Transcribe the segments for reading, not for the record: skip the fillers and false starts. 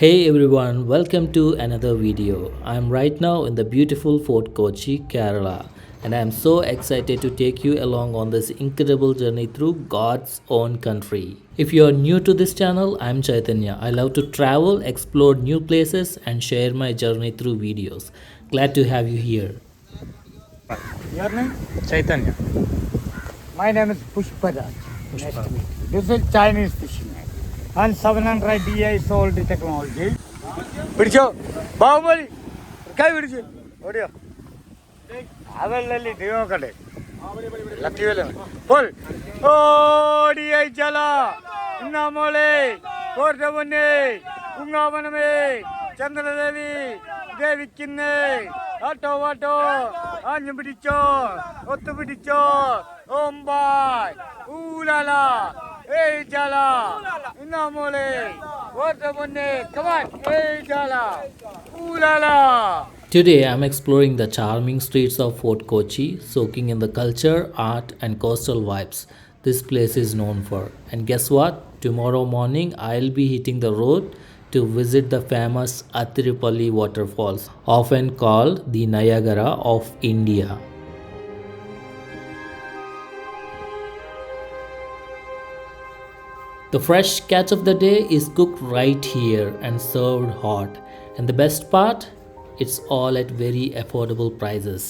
Hey everyone, welcome to another video. I'm right now in the beautiful Fort Kochi, Kerala, and I'm so excited to take you along on this incredible journey through God's own country. If you are new to this channel, I'm Chaitanya. I love to travel, explore new places, and share my journey through videos. Glad to have you here. Your name? Chaitanya. My name is Pushparaj. Nice to meet you. This is Chinese fishing net. And 700 DI sold the technology. പിടിച്ചോ ബാഹുബലി കൈ പിടിച്ച് ഓടിയോ അവലല്ലേ നോക്കട്ടെ ലത്തിയല്ലേ Paul ഓടിയായി ചല ഇന്നാമോളെ കോർട്ടവന്നെ കുങ്ങാവനമേ ചന്ദ്രദേവി ദേവിക്കുന്നേ ആട്ടോ ആട്ടോ ആഞ്ഞു പിടിച്ചോ ഒത്തു പിടിച്ചോ ഓമ്പായ് ഊലാല ഏയ് ചല ഇന്നാമോളെ കോർട്ടവന്നെ കമാൻ ഏയ് ചല ഊലാല. Today I'm exploring the charming streets of Fort Kochi, soaking in the culture, art, and coastal vibes this place is known for. And guess what? Tomorrow morning I'll be hitting the road to visit the famous Athirappilly Waterfalls, often called the Niagara of India. The fresh catch of the day is cooked right here and served hot. And the best part? It's all at very affordable prices.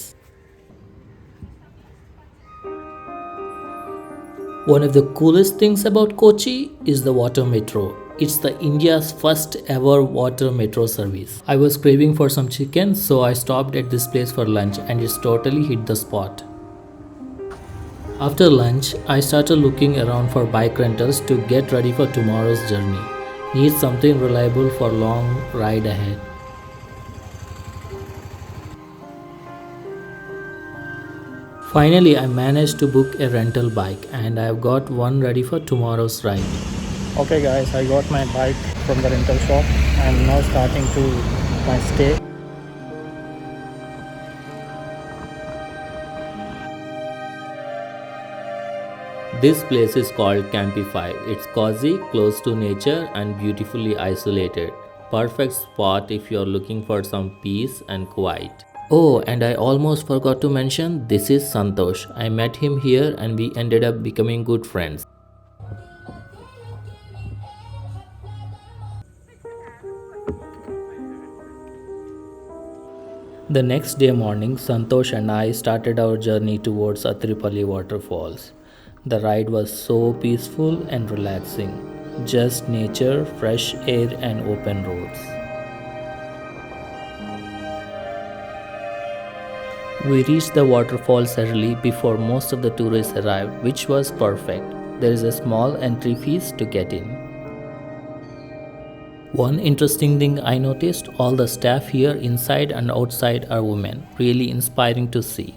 One of the coolest things about Kochi is the water metro. It's the India's first ever water metro service. I was craving for some chicken, so I stopped at this place for lunch and it's totally hit the spot. After lunch, I started looking around for bike rentals to get ready for tomorrow's journey. Need something reliable for long ride ahead. Finally, I managed to book a rental bike and I've got one ready for tomorrow's ride. Okay guys, I got my bike from the rental shop. I'm now starting to my stay. This place is called Kampify. It's cozy, close to nature and beautifully isolated. Perfect spot if you're looking for some peace and quiet. Oh, and I almost forgot to mention, this is Santosh. I met him here and we ended up becoming good friends. The next day morning, Santosh and I started our journey towards Athirappilly Waterfalls. The ride was so peaceful and relaxing. Just nature, fresh air and open roads. We reached the waterfalls early before most of the tourists arrived, which was perfect. There is a small entry fees to get in. One interesting thing I noticed, all the staff here inside and outside are women. Really inspiring to see.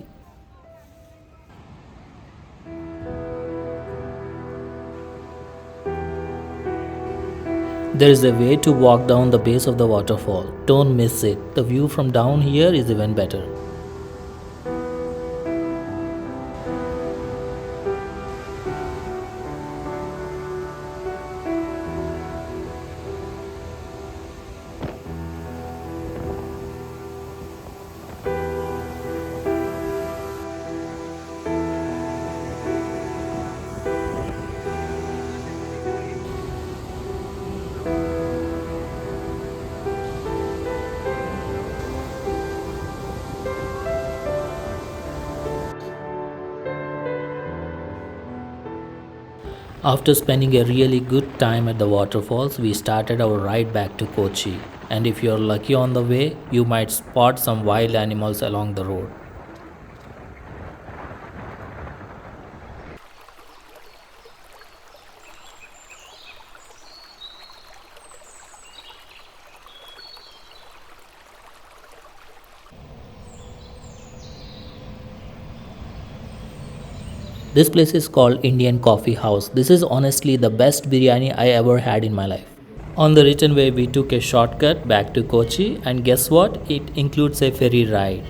There is a way to walk down the base of the waterfall. Don't miss it. The view from down here is even better. After spending a really good time at the waterfalls, we started our ride back to Kochi. And if you're lucky on the way, you might spot some wild animals along the road. This place is called Indian Coffee House. This is honestly the best biryani I ever had in my life. On the return way, we took a shortcut back to Kochi, and guess what? It includes a ferry ride.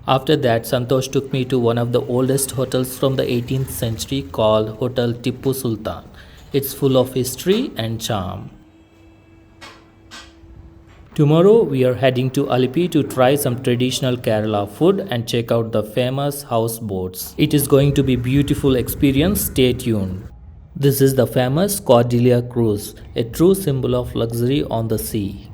After that, Santosh took me to one of the oldest hotels from the 18th century called Hotel Tippu Sultan. It's full of history and charm. Tomorrow we are heading to Alleppey to try some traditional Kerala food and check out the famous houseboats. It is going to be beautiful experience. Stay tuned. This is the famous Cordelia Cruise, a true symbol of luxury on the sea.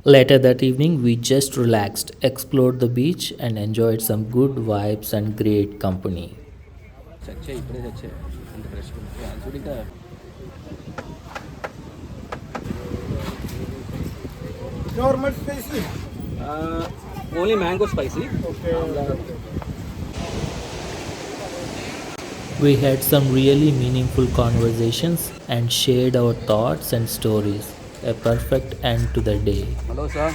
Later that evening, we just relaxed, explored the beach, and enjoyed some good vibes and great company. Normal spicy. Only mango spicy. Okay. We had some really meaningful conversations and shared our thoughts and stories. A perfect end to the day. Hello, sir.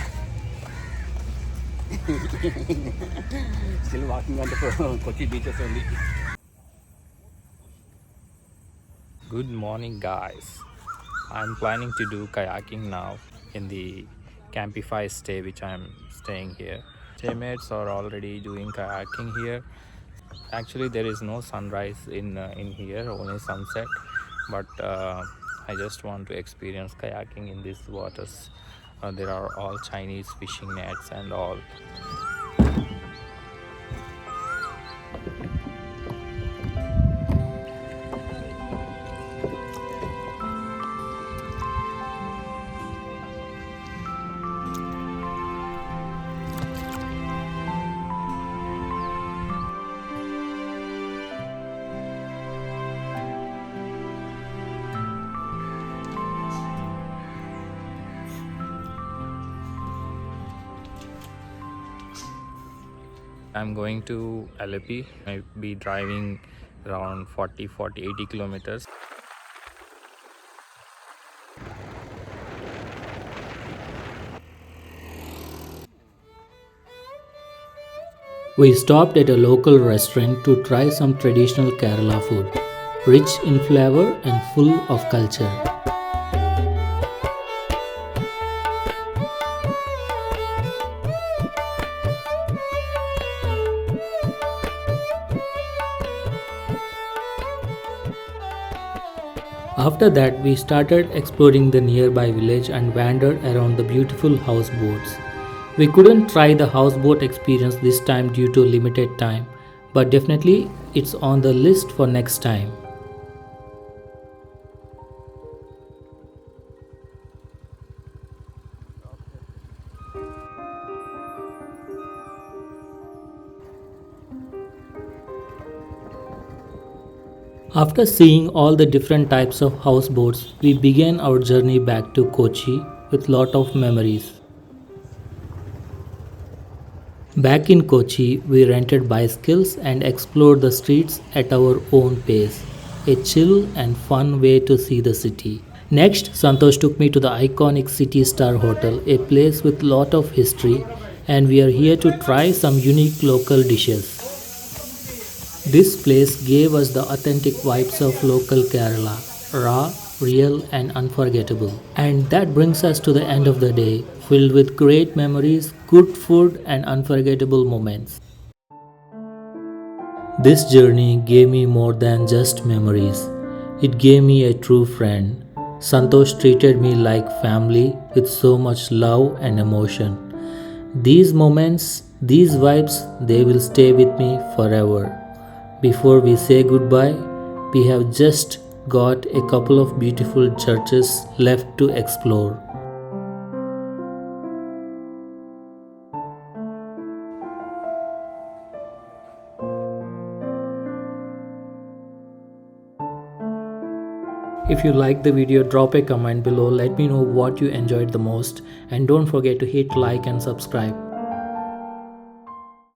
Still walking on the Kochi beaches only. Good morning, guys. I'm planning to do kayaking now in the Kampify Stay, which I'm staying here. Playmates are already doing kayaking here. Actually, there is no sunrise in here, only sunset. But I just want to experience kayaking in these waters. There are all Chinese fishing nets and all. I'm going to Alleppey. I'll be driving around 80 kilometers. We stopped at a local restaurant to try some traditional Kerala food, rich in flavor and full of culture. After that, we started exploring the nearby village and wandered around the beautiful houseboats. We couldn't try the houseboat experience this time due to limited time, but definitely it's on the list for next time. After seeing all the different types of houseboats, we began our journey back to Kochi with lot of memories. Back in Kochi, we rented bicycles and explored the streets at our own pace. A chill and fun way to see the city. Next, Santosh took me to the iconic City Star Hotel, a place with lot of history, and we are here to try some unique local dishes. This place gave us the authentic vibes of local Kerala, raw, real and unforgettable. And that brings us to the end of the day, filled with great memories, good food and unforgettable moments. This journey gave me more than just memories. It gave me a true friend. Santosh treated me like family with so much love and emotion. These moments, these vibes, they will stay with me forever. Before we say goodbye, we have just got a couple of beautiful churches left to explore. If you liked the video, drop a comment below. Let me know what you enjoyed the most, and don't forget to hit like and subscribe.